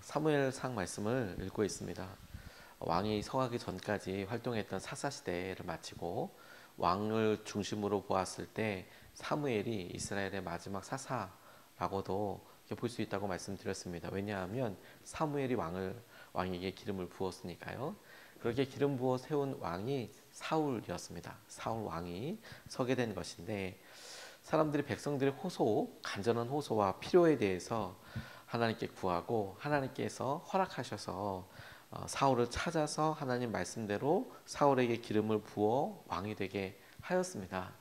사무엘상 말씀을 읽고 있습니다. 왕이 서가기 전까지 활동했던 사사시대를 마치고 왕을 중심으로 보았을 때 사무엘이 이스라엘의 마지막 사사라고도 볼 수 있다고 말씀드렸습니다. 왜냐하면 사무엘이 왕에게 기름을 부었으니까요. 그렇게 기름 부어 세운 왕이 사울이었습니다. 사울 왕이 서게 된 것인데, 사람들이 백성들의 간절한 호소와 필요에 대해서 하나님께 구하고 하나님께서 허락하셔서 사울을 찾아서 하나님 말씀대로 사울에게 기름을 부어 왕이 되게 하였습니다.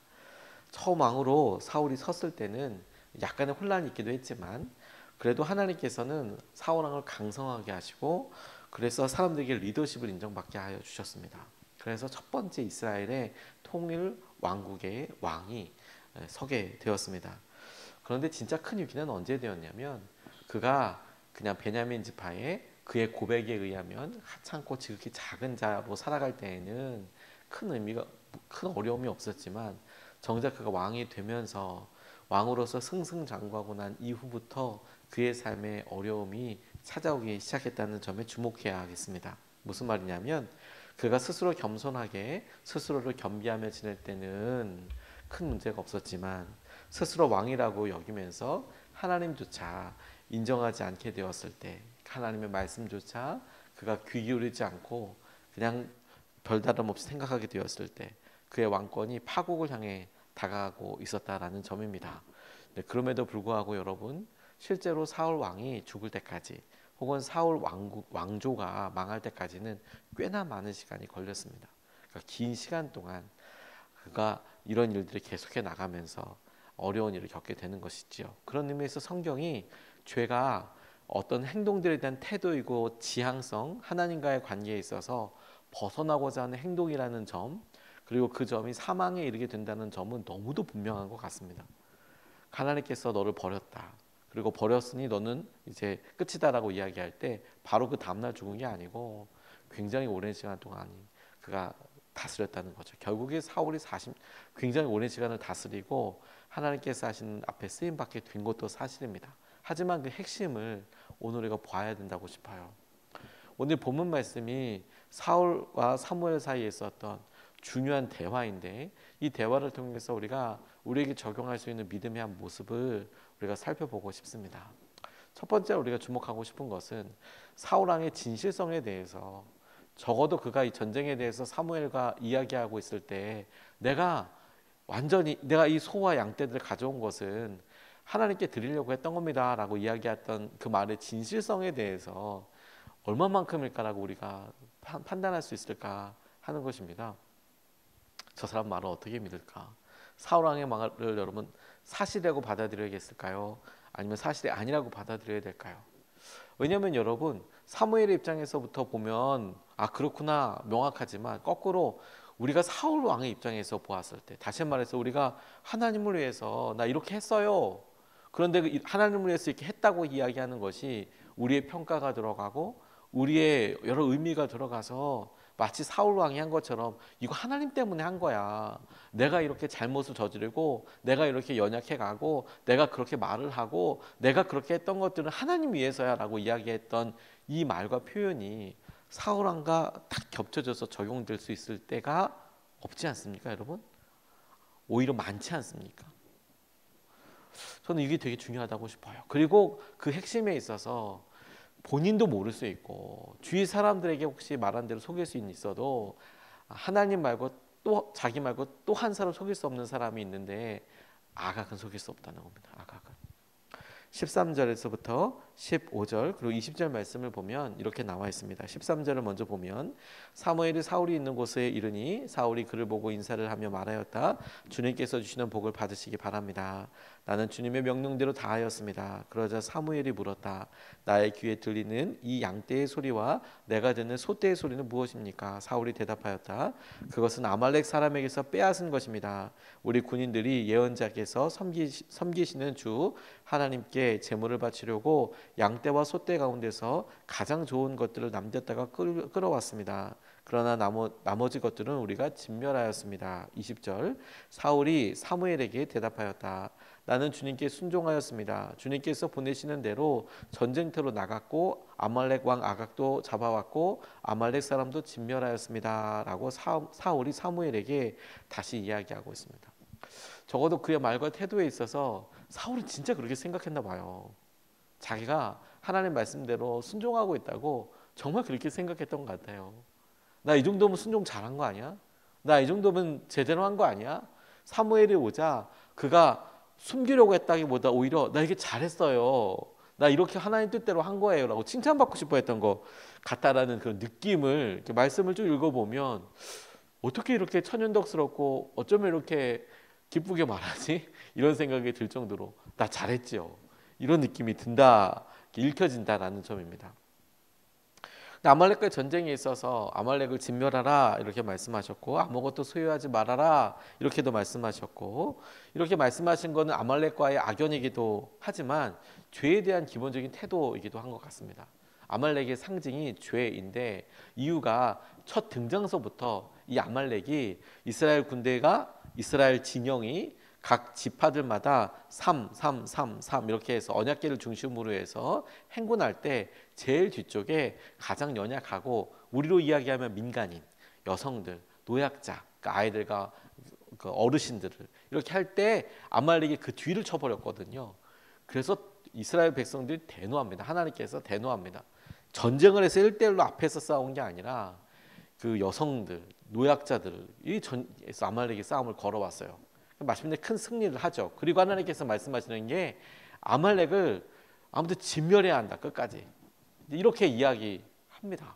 처음 왕으로 사울이 섰을 때는 약간의 혼란이 있기도 했지만, 그래도 하나님께서는 사울 왕을 강성하게 하시고, 그래서 사람들에게 리더십을 인정받게 하여 주셨습니다. 그래서 첫 번째 이스라엘의 통일 왕국의 왕이 서게 되었습니다. 그런데 진짜 큰 위기는 언제 되었냐면, 그가 그냥 베냐민 지파의 그의 고백에 의하면 하찮고 지극히 작은 자로 살아갈 때에는 큰 어려움이 없었지만, 정작 그가 왕이 되면서 왕으로서 승승장구하고 난 이후부터 그의 삶에 어려움이 찾아오기 시작했다는 점에 주목해야 하겠습니다. 무슨 말이냐면, 그가 스스로 겸손하게 스스로를 겸비하며 지낼 때는 큰 문제가 없었지만, 스스로 왕이라고 여기면서 하나님조차 인정하지 않게 되었을 때, 하나님의 말씀조차 그가 귀 기울이지 않고 그냥 별다름 없이 생각하게 되었을 때, 그의 왕권이 파국을 향해 다가가고 있었다라는 점입니다. 그럼에도 불구하고 여러분, 실제로 사울 왕이 죽을 때까지, 혹은 사울 왕조가 망할 때까지는 꽤나 많은 시간이 걸렸습니다. 그러니까 긴 시간 동안 그가 이런 일들이 계속해 나가면서 어려운 일을 겪게 되는 것이지요. 그런 의미에서 성경이 죄가 어떤 행동들에 대한 태도이고 지향성, 하나님과의 관계에 있어서 벗어나고자 하는 행동이라는 점, 그리고 그 점이 사망에 이르게 된다는 점은 너무도 분명한 것 같습니다. 하나님께서 너를 버렸다, 그리고 버렸으니 너는 이제 끝이다라고 이야기할 때 바로 그 다음날 죽은 게 아니고 굉장히 오랜 시간 동안 그가 다스렸다는 거죠. 결국에 사울이 굉장히 오랜 시간을 다스리고 하나님께서 하신 앞에 쓰임받게 된 것도 사실입니다. 하지만 그 핵심을 오늘 우리가 봐야 된다고 싶어요. 오늘 본문 말씀이 사울과 사무엘 사이에 있었던 중요한 대화인데, 이 대화를 통해서 우리에게 적용할 수 있는 믿음의 한 모습을 우리가 살펴보고 싶습니다. 첫 번째로 우리가 주목하고 싶은 것은 사울 왕의 진실성에 대해서, 적어도 그가 이 전쟁에 대해서 사무엘과 이야기하고 있을 때 내가 이 소와 양떼들을 가져온 것은 하나님께 드리려고 했던 겁니다 라고 이야기했던 그 말의 진실성에 대해서 얼마만큼일까라고 우리가 판단할 수 있을까 하는 것입니다. 저 사람 말을 어떻게 믿을까? 사울 왕의 말을 여러분 사실이라고 받아들여야겠을까요? 아니면 사실이 아니라고 받아들여야 될까요? 왜냐하면 여러분, 사무엘의 입장에서부터 보면 그렇구나 명확하지만, 거꾸로 우리가 사울 왕의 입장에서 보았을 때, 다시 말해서 우리가 하나님을 위해서 나 이렇게 했어요, 그런데 하나님을 위해서 이렇게 했다고 이야기하는 것이 우리의 평가가 들어가고 우리의 여러 의미가 들어가서 마치 사울 왕이 한 것처럼 이거 하나님 때문에 한 거야, 내가 이렇게 잘못을 저지르고 내가 이렇게 연약해가고 내가 그렇게 말을 하고 내가 그렇게 했던 것들은 하나님 위해서야 라고 이야기했던 이 말과 표현이 사울 왕과 딱 겹쳐져서 적용될 수 있을 때가 없지 않습니까 여러분? 오히려 많지 않습니까? 저는 이게 되게 중요하다고 싶어요. 그리고 그 핵심에 있어서 본인도 모를 수 있고 주위 사람들에게 혹시 말한 대로 속일 수 있어도, 하나님 말고 또 자기 말고 또 한 사람 속일 수 없는 사람이 있는데 아각은 속일 수 없다는 겁니다. 아각은 13절에서부터 15절 그리고 20절 말씀을 보면 이렇게 나와 있습니다. 13절을 먼저 보면, 사무엘이 사울이 있는 곳에 이르니 사울이 그를 보고 인사를 하며 말하였다. 주님께서 주시는 복을 받으시기 바랍니다. 나는 주님의 명령대로 다 하였습니다. 그러자 사무엘이 물었다. 나의 귀에 들리는 이 양떼의 소리와 내가 듣는 소떼의 소리는 무엇입니까? 사울이 대답하였다. 그것은 아말렉 사람에게서 빼앗은 것입니다. 우리 군인들이 예언자께서 섬기시는 주 하나님께 제물을 바치려고 양떼와 소떼 가운데서 가장 좋은 것들을 남겼다가 끌어왔습니다. 그러나 나머지 것들은 우리가 진멸하였습니다. 20절, 사울이 사무엘에게 대답하였다. 나는 주님께 순종하였습니다. 주님께서 보내시는 대로 전쟁터로 나갔고 아말렉 왕 아각도 잡아왔고 아말렉 사람도 진멸하였습니다. 라고 사울이 사무엘에게 다시 이야기하고 있습니다. 적어도 그의 말과 태도에 있어서 사울은 진짜 그렇게 생각했나 봐요. 자기가 하나님 말씀대로 순종하고 있다고 정말 그렇게 생각했던 것 같아요. 나 이 정도면 순종 잘한 거 아니야? 나 이 정도면 제대로 한 거 아니야? 사무엘이 오자 그가 숨기려고 했다기보다 오히려 나 이게 잘했어요. 나 이렇게 하나님 뜻대로 한 거예요. 라고 칭찬받고 싶어 했던 것 같다라는 그런 느낌을 이렇게 말씀을 쭉 읽어보면 어떻게 이렇게 천연덕스럽고 어쩌면 이렇게 기쁘게 말하지? 이런 생각이 들 정도로 나 잘했지요. 이런 느낌이 든다, 읽혀진다라는 점입니다. 아말렉과의 전쟁에 있어서 아말렉을 진멸하라 이렇게 말씀하셨고 아무것도 소유하지 말아라 이렇게도 말씀하셨고 이렇게 말씀하신 것은 아말렉과의 악연이기도 하지만 죄에 대한 기본적인 태도이기도 한 것 같습니다. 아말렉의 상징이 죄인데 이유가 첫 등장서부터 이 아말렉이 이스라엘 군대가 이스라엘 진영이 각 지파들마다 3 이렇게 해서 언약궤를 중심으로 해서 행군할 때 제일 뒤쪽에 가장 연약하고 우리로 이야기하면 민간인, 여성들, 노약자, 그러니까 아이들과 그 어르신들을 이렇게 할 때 아말렉이 그 뒤를 쳐버렸거든요. 그래서 이스라엘 백성들이 대노합니다. 하나님께서 대노합니다. 전쟁을 해서 1대1로 앞에서 싸운 게 아니라 그 여성들, 노약자들이 아말렉이 싸움을 걸어왔어요. 마침내 큰 승리를 하죠. 그리고 하나님께서 말씀하시는 게 아말렉을 아무튼 진멸해야 한다. 끝까지. 이렇게 이야기합니다.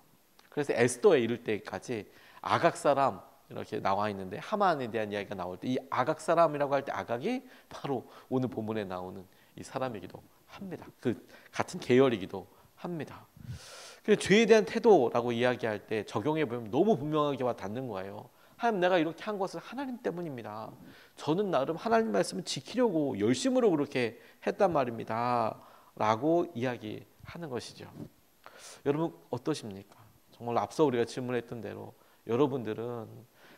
그래서 에스더에 이를 때까지 아각 사람 이렇게 나와 있는데 하만에 대한 이야기가 나올 때 이 아각 사람이라고 할 때 아각이 바로 오늘 본문에 나오는 이 사람이기도 합니다. 그 같은 계열이기도 합니다. 그래서 죄에 대한 태도라고 이야기할 때 적용해 보면 너무 분명하게 와 닿는 거예요. 하나님, 내가 이렇게 한 것은 하나님 때문입니다. 저는 나름 하나님 말씀을 지키려고 열심으로 그렇게 했단 말입니다. 라고 이야기하는 것이죠. 여러분 어떠십니까? 정말 앞서 우리가 질문했던 대로 여러분들은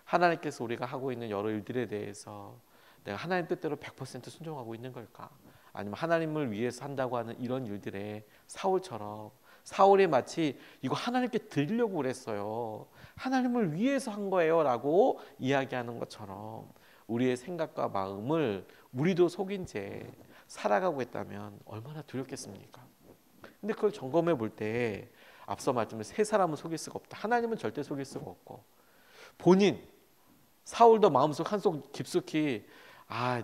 하나님께서 우리가 하고 있는 여러 일들에 대해서 내가 하나님 뜻대로 100% 순종하고 있는 걸까? 아니면 하나님을 위해서 한다고 하는 이런 일들에 사울처럼 사울이 마치 이거 하나님께 드리려고 그랬어요. 하나님을 위해서 한 거예요 라고 이야기하는 것처럼 우리의 생각과 마음을 우리도 속인 채 살아가고 있다면 얼마나 두렵겠습니까? 근데 그걸 점검해 볼 때 앞서 말씀드린 세 사람은 속일 수가 없다. 하나님은 절대 속일 수가 없고 본인 사울도 마음속 한속 깊숙이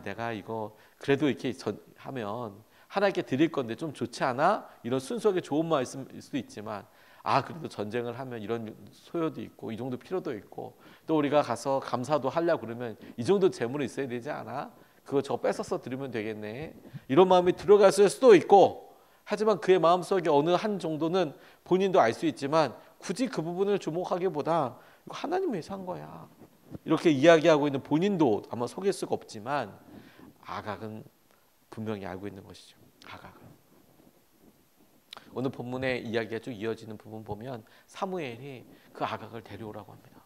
내가 이거 그래도 이렇게 하면 하나님께 드릴 건데 좀 좋지 않아? 이런 순수하게 좋은 마음일 수도 있지만 그래도 전쟁을 하면 이런 소요도 있고 이 정도 필요도 있고 또 우리가 가서 감사도 하려고 그러면 이 정도 재물이 있어야 되지 않아? 그거 저거 뺏어서 드리면 되겠네. 이런 마음이 들어갔을 수도 있고 하지만 그의 마음속에 어느 한 정도는 본인도 알 수 있지만 굳이 그 부분을 주목하기보다 이거 하나님 위해서 한 거야. 이렇게 이야기하고 있는 본인도 아마 속일 수가 없지만 아각은 분명히 알고 있는 것이죠. 아각은. 오늘 본문의 이야기가 쭉 이어지는 부분 보면 사무엘이 그 아각을 데려오라고 합니다.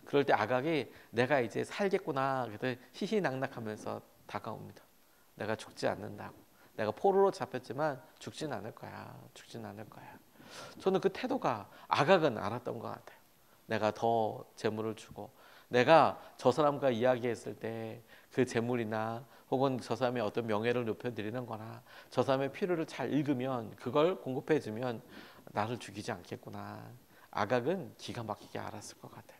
그럴 때 아각이 내가 이제 살겠구나 그래서 희희낙낙하면서 다가옵니다. 내가 죽지 않는다고. 내가 포로로 잡혔지만 죽진 않을 거야. 죽진 않을 거야. 저는 그 태도가 아각은 알았던 것 같아요. 내가 더 재물을 주고 내가 저 사람과 이야기했을 때 그 재물이나 혹은 저 사람의 어떤 명예를 높여드리는 거나 저 사람의 필요를 잘 읽으면 그걸 공급해 주면 나를 죽이지 않겠구나. 아각은 기가 막히게 알았을 것 같아요.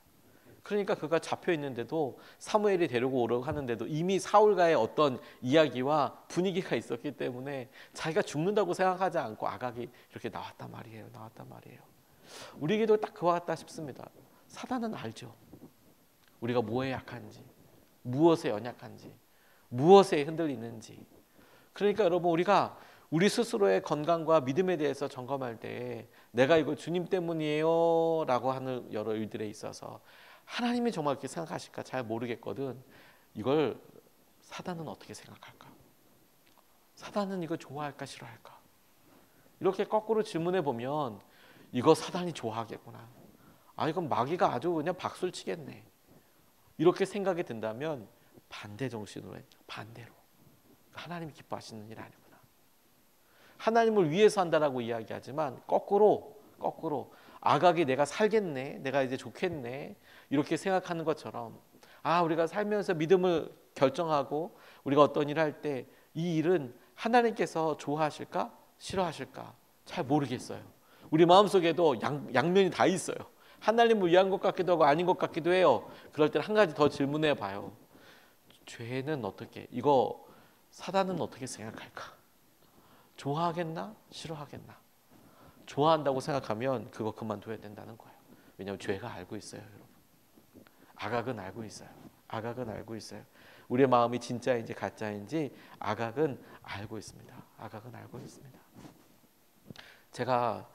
그러니까 그가 잡혀 있는데도 사무엘이 데리고 오려고 하는데도 이미 사울과의 어떤 이야기와 분위기가 있었기 때문에 자기가 죽는다고 생각하지 않고 아각이 이렇게 나왔단 말이에요. 우리에게도 딱 그와 같다 싶습니다. 사단은 알죠. 우리가 뭐에 약한지, 무엇에 연약한지, 무엇에 흔들리는지. 그러니까 여러분 우리가 우리 스스로의 건강과 믿음에 대해서 점검할 때 내가 이거 주님 때문이에요 라고 하는 여러 일들에 있어서 하나님이 정말 그렇게 생각하실까 잘 모르겠거든. 이걸 사단은 어떻게 생각할까? 사단은 이거 좋아할까 싫어할까? 이렇게 거꾸로 질문해 보면 이거 사단이 좋아하겠구나. 이건 마귀가 아주 그냥 박수를 치겠네. 이렇게 생각이 든다면 반대 정신으로 반대로 하나님이 기뻐하시는 일 아니구나. 하나님을 위해서 한다라고 이야기하지만 거꾸로 아각이 내가 살겠네, 내가 이제 좋겠네 이렇게 생각하는 것처럼 우리가 살면서 믿음을 결정하고 우리가 어떤 일을 할 때 이 일은 하나님께서 좋아하실까 싫어하실까 잘 모르겠어요. 우리 마음속에도 양면이 다 있어요. 하나님을 위한 것 같기도 하고 아닌 것 같기도 해요. 그럴 때 한 가지 더 질문해 봐요. 죄는 어떻게, 이거 사단은 어떻게 생각할까? 좋아하겠나 싫어하겠나? 좋아한다고 생각하면 그거 그만둬야 된다는 거예요. 왜냐하면 죄가 알고 있어요, 여러분. 아각은 알고 있어요. 아각은 알고 있어요. 우리의 마음이 진짜인지 가짜인지 아각은 알고 있습니다. 아각은 알고 있습니다. 제가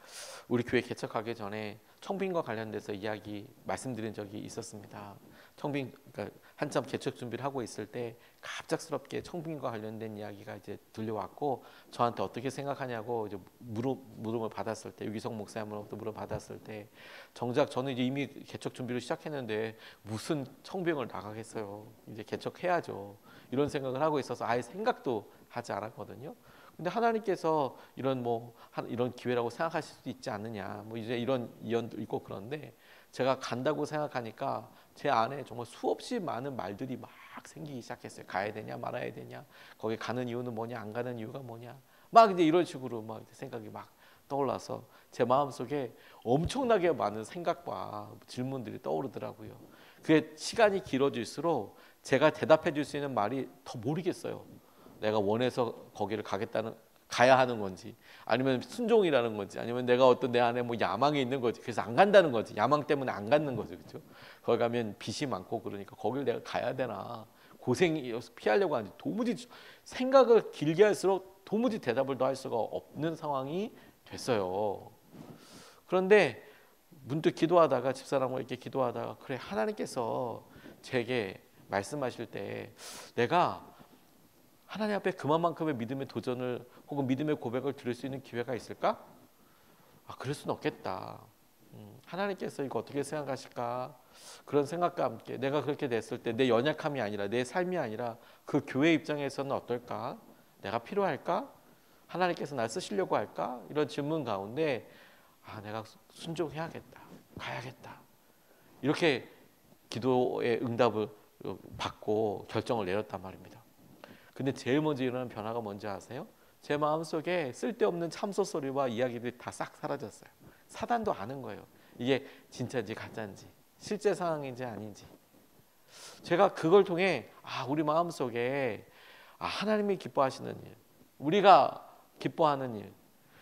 우리 교회 개척하기 전에 청빙과 관련돼서 이야기 말씀드린 적이 있었습니다. 청빙, 그러니까 한참 개척 준비를 하고 있을 때 갑작스럽게 청빙과 관련된 이야기가 이제 들려왔고 저한테 어떻게 생각하냐고 이제 물음을 받았을 때, 유기성 목사님으로부터 물어받았을 때 정작 저는 이제 이미 개척 준비를 시작했는데 무슨 청빙을 나가겠어요. 이제 개척해야죠. 이런 생각을 하고 있어서 아예 생각도 하지 않았거든요. 근데 하나님께서 이런 이런 기회라고 생각하실 수도 있지 않느냐, 이제 이런 이언도 있고 그런데 제가 간다고 생각하니까 제 안에 정말 수없이 많은 말들이 막 생기기 시작했어요. 가야 되냐 말아야 되냐, 거기 가는 이유는 뭐냐, 안 가는 이유가 뭐냐, 막 이제 이런 식으로 막 생각이 막 떠올라서 제 마음속에 엄청나게 많은 생각과 질문들이 떠오르더라고요. 그게 시간이 길어질수록 제가 대답해 줄 수 있는 말이 더 모르겠어요. 내가 원해서 거기를 가야 하는 건지, 아니면 순종이라는 건지, 아니면 내가 어떤 내 안에 야망이 있는 거지. 그래서 안 간다는 거지. 야망 때문에 안 가는 거죠, 그렇죠? 거기 가면 빚이 많고 그러니까 거길 내가 가야 되나, 고생이 피하려고 하는지 도무지 생각을 길게 할수록 도무지 대답을 더 할 수가 없는 상황이 됐어요. 그런데 문득 기도하다가 집사람과 이렇게 기도하다가 그래, 하나님께서 제게 말씀하실 때 내가 하나님 앞에 그만큼의 믿음의 도전을 혹은 믿음의 고백을 드릴 수 있는 기회가 있을까? 그럴 수는 없겠다. 하나님께서 이거 어떻게 생각하실까? 그런 생각과 함께 내가 그렇게 됐을 때 내 연약함이 아니라 내 삶이 아니라 그 교회 입장에서는 어떨까? 내가 필요할까? 하나님께서 날 쓰시려고 할까? 이런 질문 가운데 내가 순종해야겠다. 가야겠다. 이렇게 기도의 응답을 받고 결정을 내렸단 말입니다. 근데 제일 먼저 일어나는 변화가 뭔지 아세요? 제 마음속에 쓸데없는 참소 소리와 이야기들이 다 싹 사라졌어요. 사단도 아는 거예요. 이게 진짜인지 가짜인지, 실제 상황인지 아닌지. 제가 그걸 통해 우리 마음속에 하나님이 기뻐하시는 일, 우리가 기뻐하는 일,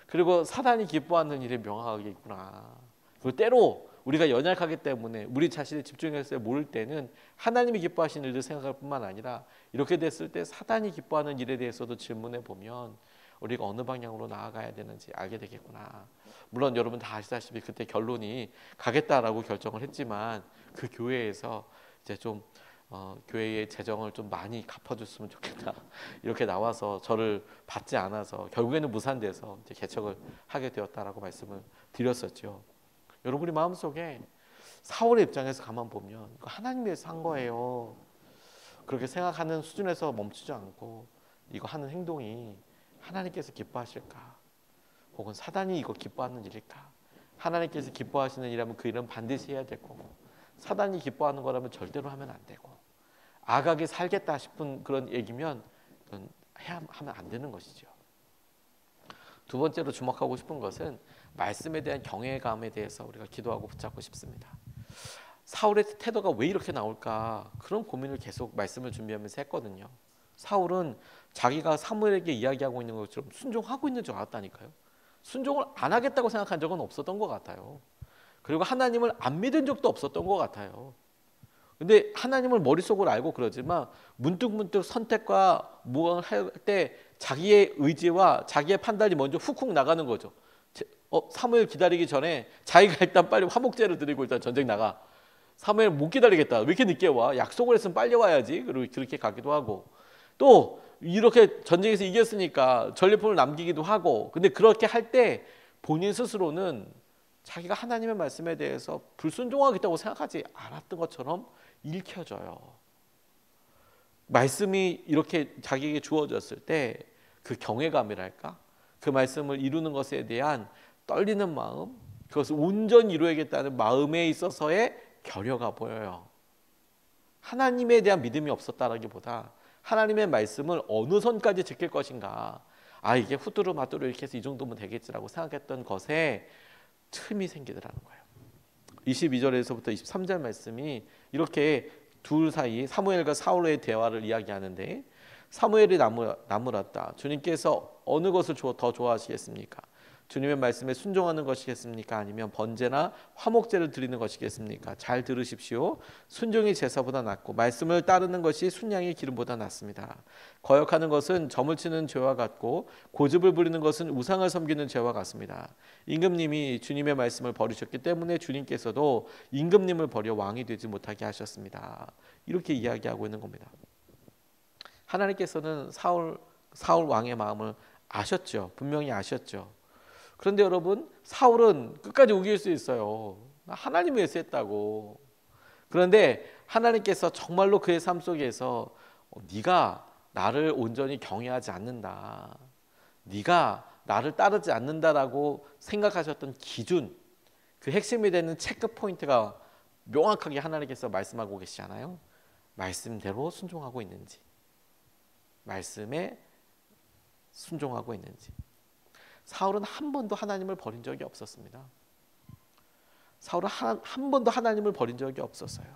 그리고 사단이 기뻐하는 일이 명확하게 있구나. 그리고 때로 우리가 연약하기 때문에 우리 자신의 집중해서 모를 때는 하나님이 기뻐하시는 일을 생각할 뿐만 아니라 이렇게 됐을 때 사단이 기뻐하는 일에 대해서도 질문해 보면 우리가 어느 방향으로 나아가야 되는지 알게 되겠구나. 물론 여러분 다 아시다시피 그때 결론이 가겠다라고 결정을 했지만 그 교회에서 이제 좀 교회의 재정을 좀 많이 갚아줬으면 좋겠다. 이렇게 나와서 저를 받지 않아서 결국에는 무산돼서 이제 개척을 하게 되었다라고 말씀을 드렸었죠. 여러분이 마음속에 사울의 입장에서 가만 보면 하나님 위해서 한 거예요. 그렇게 생각하는 수준에서 멈추지 않고 이거 하는 행동이 하나님께서 기뻐하실까? 혹은 사단이 이거 기뻐하는 일일까? 하나님께서 기뻐하시는 일이라면 그 일은 반드시 해야 될 거고 사단이 기뻐하는 거라면 절대로 하면 안 되고 아각이 살겠다 싶은 그런 얘기면 그건 하면 안 되는 것이죠. 두 번째로 주목하고 싶은 것은 말씀에 대한 경외감에 대해서 우리가 기도하고 붙잡고 싶습니다. 사울의 태도가 왜 이렇게 나올까? 그런 고민을 계속 말씀을 준비하면서 했거든요. 사울은 자기가 사무엘에게 이야기하고 있는 것처럼 순종하고 있는 줄 알았다니까요. 순종을 안 하겠다고 생각한 적은 없었던 것 같아요. 그리고 하나님을 안 믿은 적도 없었던 것 같아요. 근데 하나님을 머릿속으로 알고 그러지만 문득문득 선택과 무언을 할 때 자기의 의지와 자기의 판단이 먼저 훅훅 나가는 거죠. 사무엘 기다리기 전에 자기가 일단 빨리 화목제를 드리고 일단 전쟁 나가. 사무엘 못 기다리겠다. 왜 이렇게 늦게 와? 약속을 했으면 빨리 와야지. 그리고 그렇게 가기도 하고 또 이렇게 전쟁에서 이겼으니까 전리품을 남기기도 하고. 근데 그렇게 할 때 본인 스스로는 자기가 하나님의 말씀에 대해서 불순종하겠다고 생각하지 않았던 것처럼 읽혀져요. 말씀이 이렇게 자기에게 주어졌을 때 그 경외감이랄까? 그 말씀을 이루는 것에 대한 떨리는 마음, 그것을 온전히 이루어야겠다는 마음에 있어서의 결여가 보여요. 하나님에 대한 믿음이 없었다라기보다 하나님의 말씀을 어느 선까지 지킬 것인가, 이게 후두루마뚜루 이렇게 해서 이 정도면 되겠지라고 생각했던 것에 틈이 생기더라는 거예요. 22절에서부터 23절 말씀이 이렇게 둘 사이 사무엘과 사울의 대화를 이야기하는데, 사무엘이 나무랐다. 주님께서 어느 것을 더 좋아하시겠습니까? 주님의 말씀에 순종하는 것이겠습니까? 아니면 번제나 화목제를 드리는 것이겠습니까? 잘 들으십시오. 순종이 제사보다 낫고 말씀을 따르는 것이 순양의 기름보다 낫습니다. 거역하는 것은 점을 치는 죄와 같고 고집을 부리는 것은 우상을 섬기는 죄와 같습니다. 임금님이 주님의 말씀을 버리셨기 때문에 주님께서도 임금님을 버려 왕이 되지 못하게 하셨습니다. 이렇게 이야기하고 있는 겁니다. 하나님께서는 사울 왕의 마음을 아셨죠. 분명히 아셨죠. 그런데 여러분, 사울은 끝까지 우길 수 있어요. 하나님을 위해서 했다고. 그런데 하나님께서 정말로 그의 삶 속에서 네가 나를 온전히 경외하지 않는다, 네가 나를 따르지 않는다라고 생각하셨던 기준, 그 핵심이 되는 체크 포인트가 명확하게 하나님께서 말씀하고 계시잖아요. 말씀대로 순종하고 있는지, 말씀에 순종하고 있는지. 사울은 한 번도 하나님을 버린 적이 없었습니다. 사울은 한 번도 하나님을 버린 적이 없었어요.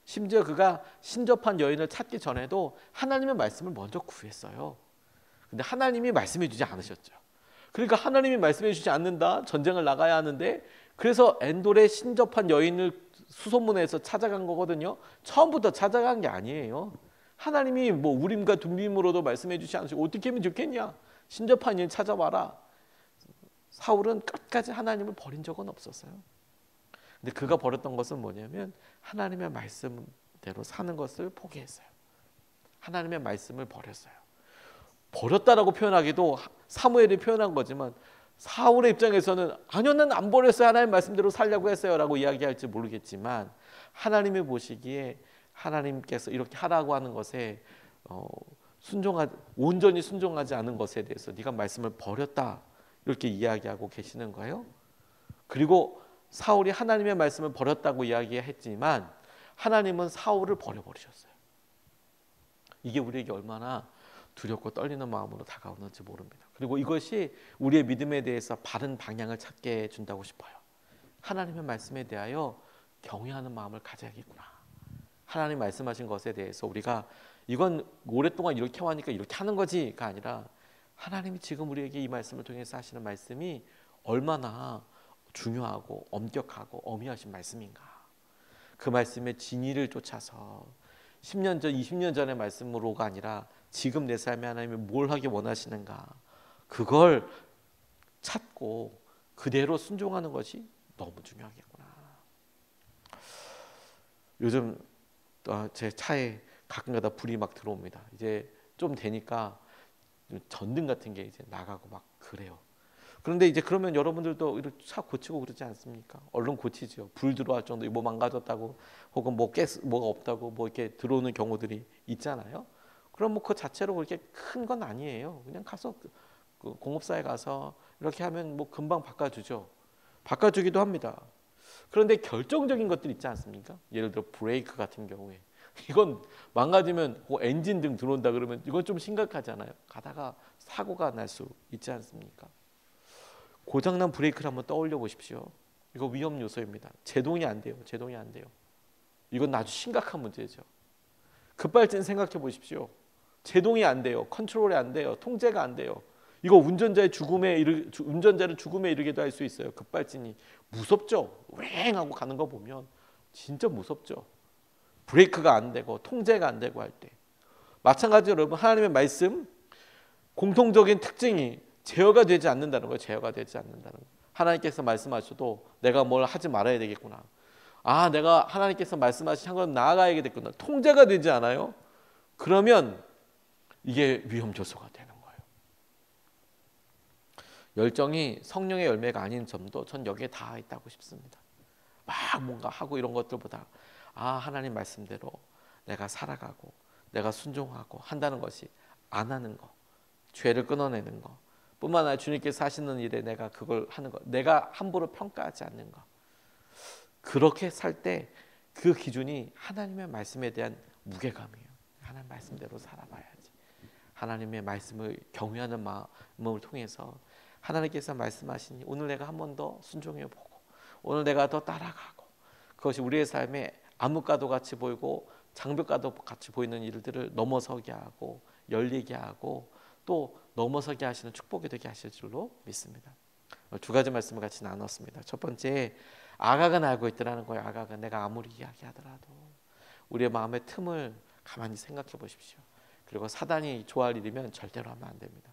심지어 그가 신접한 여인을 찾기 전에도 하나님의 말씀을 먼저 구했어요. 근데 하나님이 말씀해 주지 않으셨죠. 그러니까 하나님이 말씀해 주지 않는다, 전쟁을 나가야 하는데, 그래서 엔돌의 신접한 여인을 수소문해서 찾아간 거거든요. 처음부터 찾아간 게 아니에요. 하나님이 뭐 우림과 둠림으로도 말씀해 주지 않으시고 어떻게 하면 좋겠냐, 신접한 여인 찾아와라. 사울은 끝까지 하나님을 버린 적은 없었어요. 근데 그가 버렸던 것은 뭐냐면 하나님의 말씀대로 사는 것을 포기했어요. 하나님의 말씀을 버렸어요. 버렸다라고 표현하기도 사무엘이 표현한 거지만, 사울의 입장에서는 아니요, 난 안 버렸어요, 하나님 말씀대로 살려고 했어요 라고 이야기할지 모르겠지만, 하나님이 보시기에 하나님께서 이렇게 하라고 하는 것에 온전히 순종하지 않은 것에 대해서 네가 말씀을 버렸다, 이렇게 이야기하고 계시는 거예요. 그리고 사울이 하나님의 말씀을 버렸다고 이야기했지만 하나님은 사울을 버려버리셨어요. 이게 우리에게 얼마나 두렵고 떨리는 마음으로 다가오는지 모릅니다. 그리고 이것이 우리의 믿음에 대해서 바른 방향을 찾게 해준다고 싶어요. 하나님의 말씀에 대하여 경외하는 마음을 가져야겠구나. 하나님 말씀하신 것에 대해서 우리가 이건 오랫동안 이렇게 하니까 이렇게 하는 거지가 아니라, 하나님이 지금 우리에게 이 말씀을 통해서 하시는 말씀이 얼마나 중요하고 엄격하고 어미하신 말씀인가. 그 말씀의 진리를 쫓아서 10년 전, 20년 전의 말씀으로가 아니라 지금 내 삶에 하나님이 뭘 하기 원하시는가, 그걸 찾고 그대로 순종하는 것이 너무 중요하겠구나. 요즘 제 차에 가끔가다 불이 막 들어옵니다. 이제 좀 되니까 전등 같은 게 이제 나가고 막 그래요. 그런데 이제 그러면 여러분들도 이렇게 차 고치고 그러지 않습니까? 얼른 고치죠. 불 들어갈 정도, 뭐 망가졌다고, 혹은 뭐가 없다고 뭐 이렇게 들어오는 경우들이 있잖아요. 그럼 뭐 그 자체로 그렇게 큰 건 아니에요. 그냥 가서 그 공업사에 가서 이렇게 하면 뭐 금방 바꿔주죠. 바꿔주기도 합니다. 그런데 결정적인 것들 있지 않습니까? 예를 들어 브레이크 같은 경우에 이건 망가지면 엔진 등 들어온다 그러면 이건 좀 심각하잖아요. 가다가 사고가 날 수 있지 않습니까? 고장난 브레이크를 한번 떠올려 보십시오. 이거 위험 요소입니다. 제동이 안 돼요. 제동이 안 돼요. 이건 아주 심각한 문제죠. 급발진 생각해 보십시오. 제동이 안 돼요. 컨트롤이 안 돼요. 통제가 안 돼요. 이거 운전자를 죽음에 이르게도 할 수 있어요. 급발진이 무섭죠. 왱 하고 가는 거 보면 진짜 무섭죠. 브레이크가 안 되고 통제가 안 되고 할 때. 마찬가지로 여러분, 하나님의 말씀 공통적인 특징이 제어가 되지 않는다는 거예요. 제어가 되지 않는다는 거예요. 하나님께서 말씀하셔도 내가 뭘 하지 말아야 되겠구나. 내가 하나님께서 말씀하신 건 나아가야겠구나. 통제가 되지 않아요? 그러면 이게 위험 요소가 되는 거예요. 열정이 성령의 열매가 아닌 점도 전 여기에 다 있다고 싶습니다. 막 뭔가 하고 이런 것들보다 하나님 말씀대로 내가 살아가고 내가 순종하고 한다는 것이 안 하는 거, 죄를 끊어내는 거 뿐만 아니라 주님께서 하시는 일에 내가 그걸 하는 거, 내가 함부로 평가하지 않는 거, 그렇게 살 때 그 기준이 하나님의 말씀에 대한 무게감이에요. 하나님 말씀대로 살아봐야지. 하나님의 말씀을 경외하는 마음을 통해서 하나님께서 말씀하시니 오늘 내가 한 번 더 순종해보고 오늘 내가 더 따라가고, 그것이 우리의 삶에 암흑과도 같이 보이고 장벽과도 같이 보이는 일들을 넘어서게 하고 열리게 하고 또 넘어서게 하시는 축복이 되게 하실 줄로 믿습니다. 두 가지 말씀을 같이 나눴습니다. 첫 번째, 아각은 알고 있더라는 거예요. 아각은 내가 아무리 이야기하더라도 우리의 마음의 틈을 가만히 생각해 보십시오. 그리고 사단이 좋아할 일이면 절대로 하면 안 됩니다.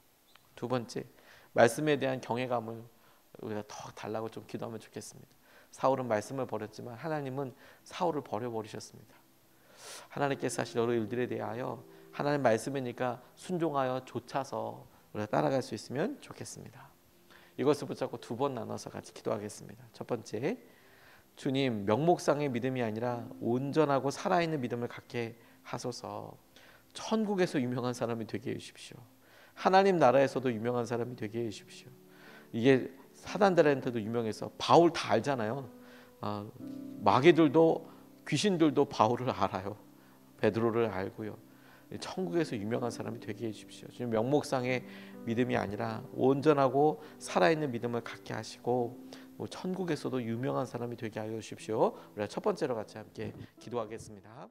두 번째, 말씀에 대한 경외감을 우리가 더 달라고 좀 기도하면 좋겠습니다. 사울은 말씀을 버렸지만 하나님은 사울을 버려버리셨습니다. 하나님께서 하실 여러 일들에 대하여 하나님 말씀이니까 순종하여 좇아서 우리가 따라갈 수 있으면 좋겠습니다. 이것을 붙잡고 두 번 나눠서 같이 기도하겠습니다. 첫 번째, 주님, 명목상의 믿음이 아니라 온전하고 살아있는 믿음을 갖게 하소서. 천국에서 유명한 사람이 되게 해주십시오. 하나님 나라에서도 유명한 사람이 되게 해주십시오. 이게 사단들한테도 유명해서 바울 다 알잖아요. 마귀들도 귀신들도 바울을 알아요. 베드로를 알고요. 천국에서 유명한 사람이 되게 해주십시오. 주님, 명목상의 믿음이 아니라 온전하고 살아있는 믿음을 갖게 하시고 천국에서도 유명한 사람이 되게 하여 주십시오. 우리가 첫 번째로 같이 함께 기도하겠습니다.